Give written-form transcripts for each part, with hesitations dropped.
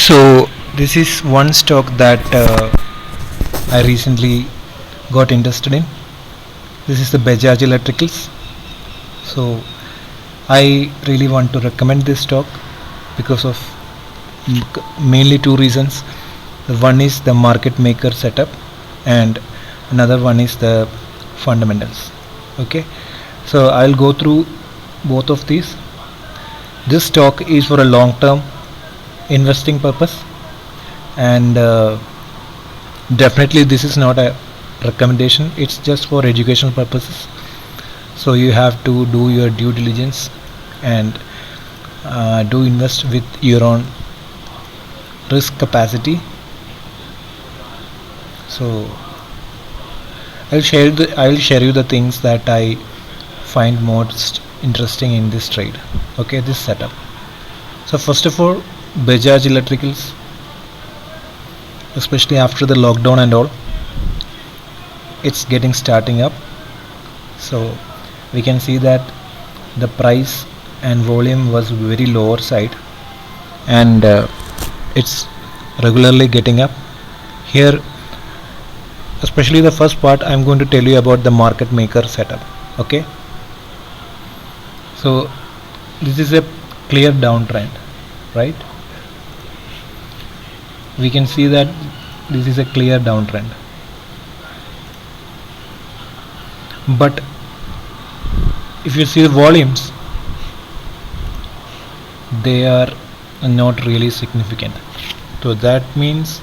So this is one stock that I recently got interested in. This is the Bajaj Electricals. So I really want to recommend this stock because of mainly two reasons. The one is the market maker setup, and another one is the fundamentals. Okay, so I'll go through both of these. This stock is for a long term investing purpose, and definitely this is not a recommendation, it's just for educational purposes. So you have to do your due diligence and do invest with your own risk capacity. So I'll share you the things that I find most interesting in this trade. Okay, this setup. So first of all, Bajaj Electricals, especially after the lockdown and all, it's getting starting up. So we can see that the price and volume was very lower side, and it's regularly getting up here. Especially the first part, I'm going to tell you about the market maker setup. Okay, so this is a clear downtrend, right? We can see that this is a clear downtrend, but if you see the volumes, they are not really significant. So that means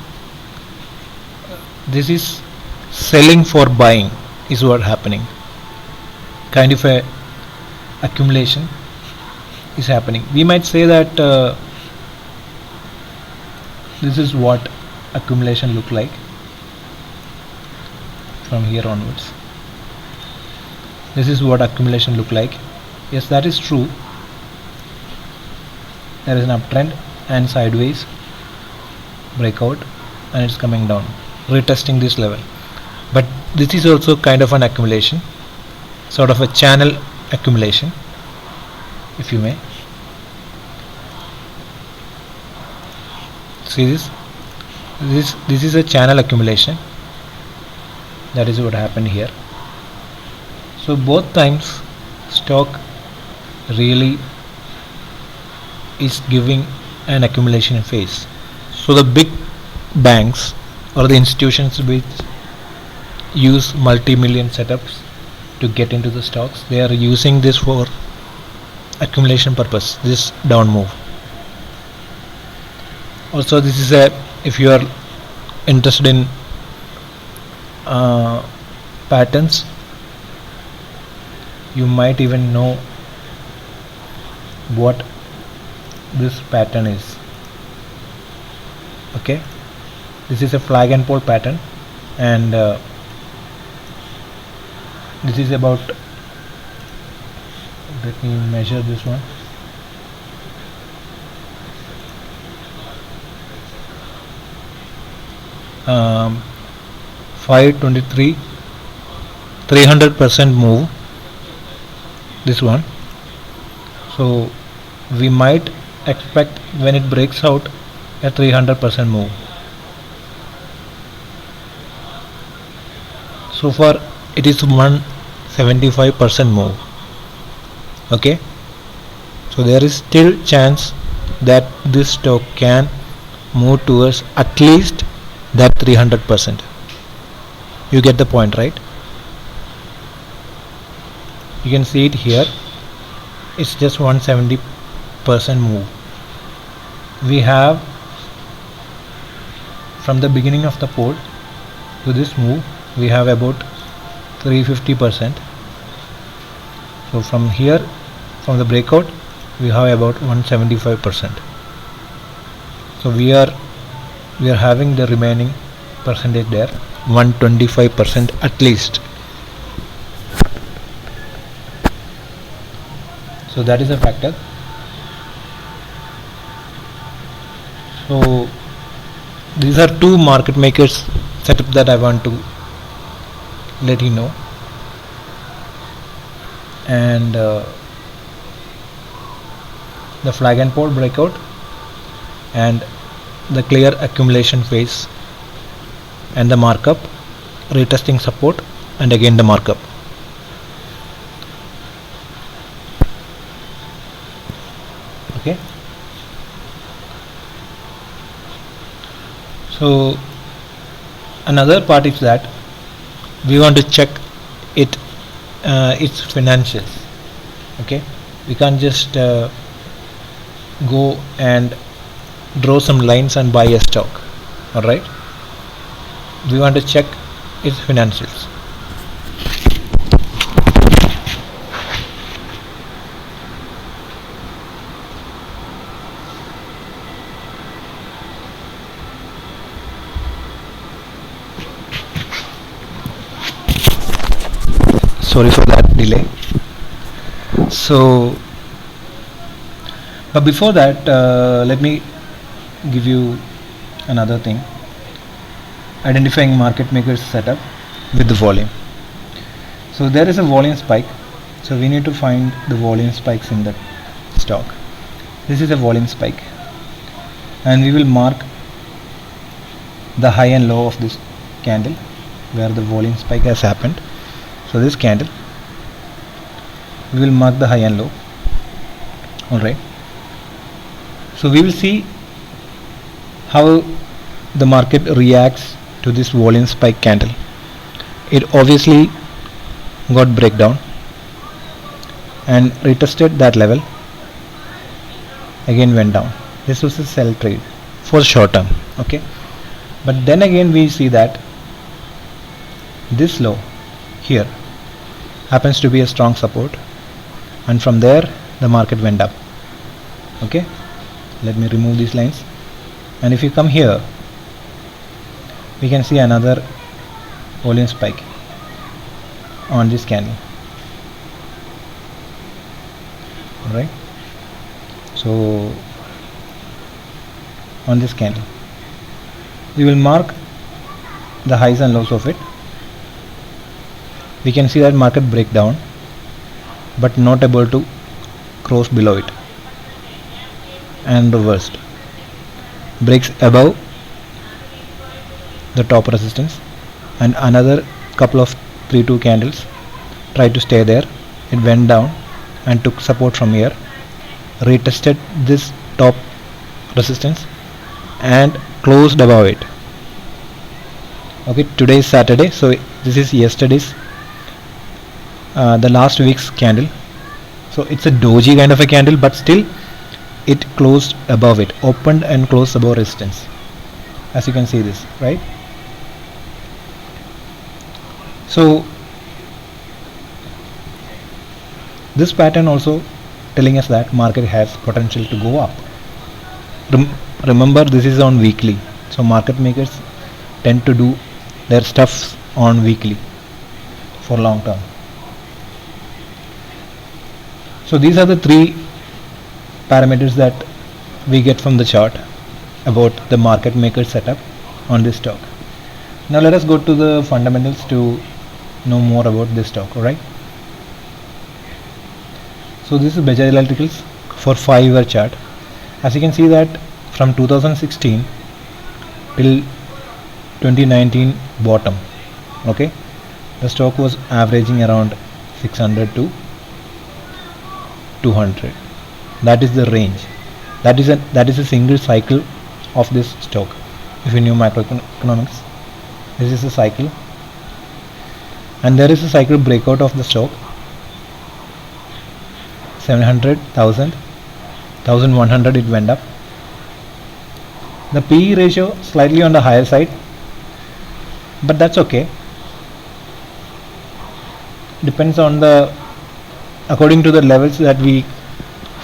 this is selling for buying is what happening. Kind of a accumulation is happening. We might say that this is what accumulation look like from here onwards. This is what accumulation look like. Yes, that is true. There is an uptrend and sideways breakout, and it's coming down, retesting this level. But this is also kind of an accumulation, sort of a channel accumulation, if you may. See this is a channel accumulation. That is what happened here. So both times stock really is giving an accumulation phase. So the big banks or the institutions which use multi-million setups to get into the stocks, they are using this for accumulation purpose, this down move. Also, this is a, if you are interested in patterns, you might even know what this pattern is. Okay, this is a flag and pole pattern, and this is about, let me measure this one. Um, 523, 300% move, this one. So we might expect when it breaks out a 300% move. So far it is 175% move. Okay, so there is still chance that this stock can move towards at least that 300%. You get the point, right? You can see it here, it's just 170% move. We have from the beginning of the pole to this move, we have about 350%. So from here, from the breakout, we have about 175%. So we are having the remaining percentage there, 125% at least. So that is a factor. So these are two market makers setup that I want to let you know. And the flag and pole breakout and the clear accumulation phase and the markup, retesting support, and again the markup. Okay, so another part is that we want to check it its financials. Okay, we can't just go and draw some lines and buy a stock. All right, we want to check its financials. Sorry for that delay. So but before that, let me give you another thing: identifying market makers setup with the volume. So there is a volume spike, so we need to find the volume spikes in the stock. This is a volume spike, and we will mark the high and low of this candle where the volume spike has happened. So this candle, we will mark the high and low. Alright, so we will see how the market reacts to this volume spike candle. It obviously got breakdown and retested that level, again went down. This was a sell trade for short term. Okay, but then again we see that this low here happens to be a strong support, and from there the market went up. Okay, let me remove these lines, and if you come here, we can see another volume spike on this candle. Alright, so on this candle we will mark the highs and lows of it. We can see that market breakdown but not able to cross below it, and reversed, breaks above the top resistance, and another couple of 3-2 candles tried to stay there. It went down and took support from here, retested this top resistance and closed above it. Okay, today is Saturday, so this is yesterday's the last week's candle. So it's a doji kind of a candle, but still it closed above it, opened and closed above resistance, as you can see this, right? So this pattern also telling us that market has potential to go up. Remember, this is on weekly, so market makers tend to do their stuffs on weekly for long term. So these are the 3 parameters that we get from the chart about the market maker setup on this stock. Now let us go to the fundamentals to know more about this stock. Alright, so this is Bajaj Electricals for 5-year chart. As you can see that from 2016 till 2019 bottom, okay, the stock was averaging around 600 to 200. That is the range. That is a single cycle of this stock. If you knew macroeconomics, this is a cycle, and there is a cycle breakout of the stock. 700, 1000, 1100 it went up. The PE ratio slightly on the higher side, but that's okay. Depends on the, according to the levels that we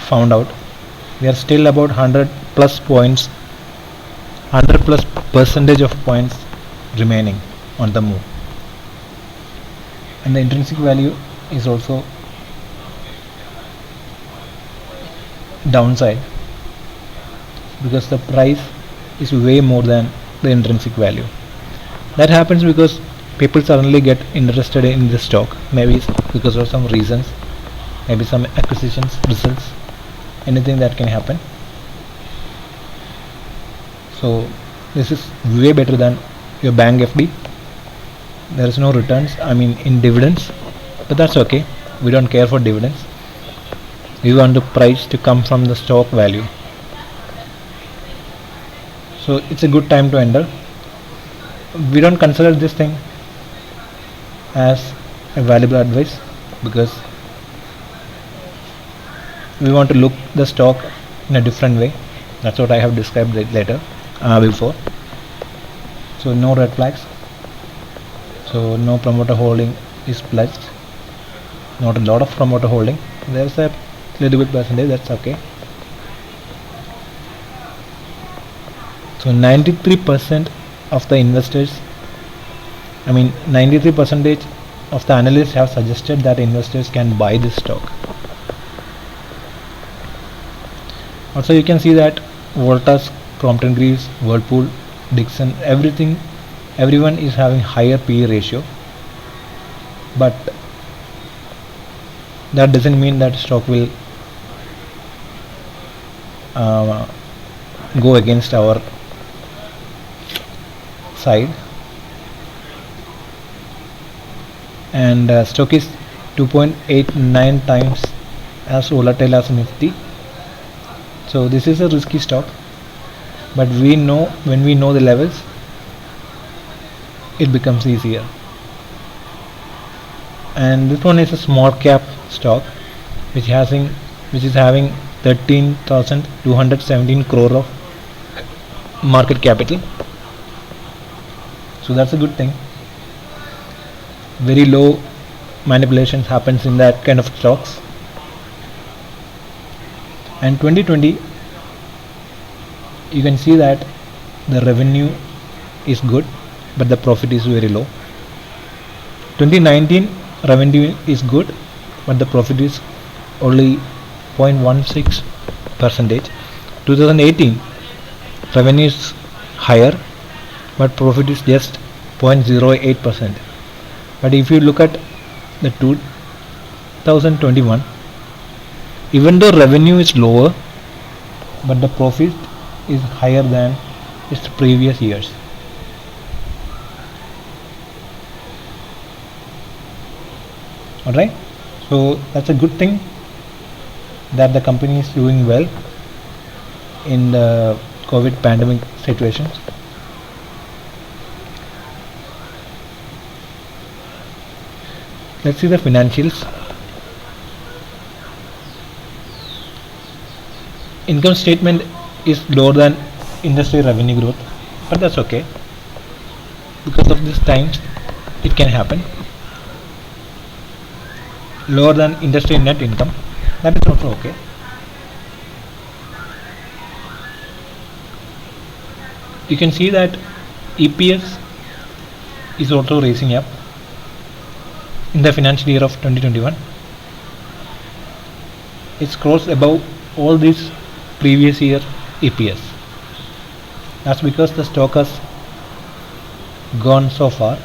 found out, we are still about 100 plus points, 100 plus percentage of points remaining on the move, and the intrinsic value is also downside because the price is way more than the intrinsic value. That happens because people suddenly get interested in the stock, maybe because of some reasons, maybe some acquisitions, results, anything that can happen. So this is way better than your bank FD. There is no returns, I mean in dividends, but that's okay. We don't care for dividends. We want the price to come from the stock value. So it's a good time to enter. We don't consider this thing as a valuable advice because we want to look the stock in a different way. That's what I have described later before. So no red flags. So no promoter holding is pledged. Not a lot of promoter holding. There's a little bit percentage. That's okay. So 93% of the investors, I mean 93% of the analysts have suggested that investors can buy this stock. Also you can see that Voltas, Crompton Greaves, Whirlpool, Dixon, everyone is having higher PE ratio, but that doesn't mean that stock will go against our side. And stock is 2.89 times as volatile as Nifty. So this is a risky stock, but we know when we know the levels, it becomes easier. And this one is a small cap stock which is having 13,217 crore of market capital. So that's a good thing. Very low manipulations happens in that kind of stocks. And 2020, you can see that the revenue is good, but the profit is very low. 2019 revenue is good, but the profit is only 0.16%. 2018 revenue is higher, but profit is just 0.08%. But if you look at the 2021, even though revenue is lower, but the profit is higher than its previous years. Alright, so that's a good thing that the company is doing well in the COVID pandemic situations. Let's see the financials. Income statement is lower than industry revenue growth, but that's okay. Because of this times, it can happen. Lower than industry net income, that is also okay. You can see that EPS is also raising up in the financial year of 2021. It's crossed above all these previous year EPS. That's because the stock has gone so far.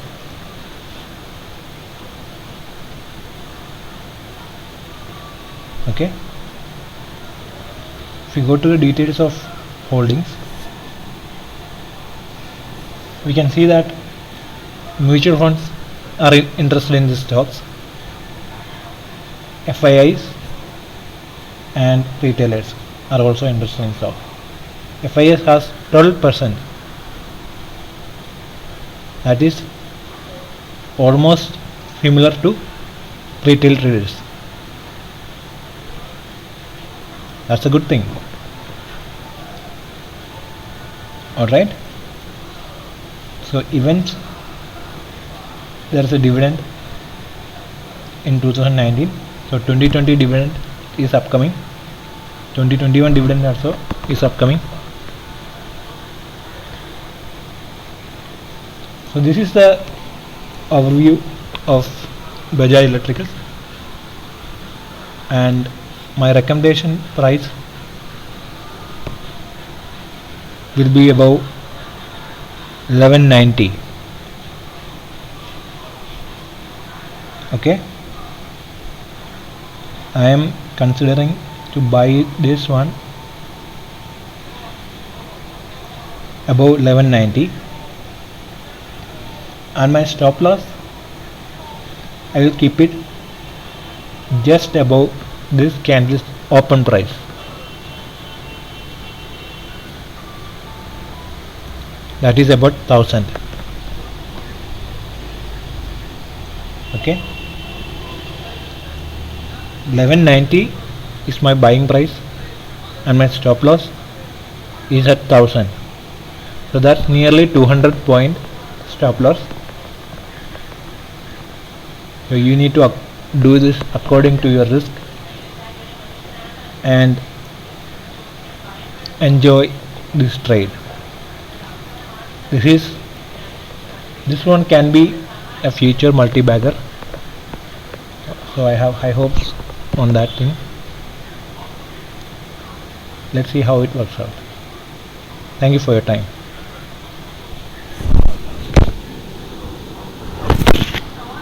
Okay, if we go to the details of holdings, we can see that mutual funds are interested in the stocks, FIIs and retailers are also interested in stock. FIS has 12%, that is almost similar to retail traders. That's a good thing. Alright, so events, there is a dividend in 2019, so 2020 dividend is upcoming, 2021 dividend also is upcoming. So this is the overview of Bajaj Electricals, and my recommendation price will be above 1190. Okay, I am considering to buy this one above 1190, and my stop loss I will keep it just above this candle's open price. That is about 1000. Okay, 1190 is my buying price and my stop loss is at 1000, so that's nearly 200 point stop loss. So you need to do this according to your risk and enjoy this trade. This one can be a future multi-bagger, so I have high hopes on that thing. Let's see how it works out. Thank you for your time.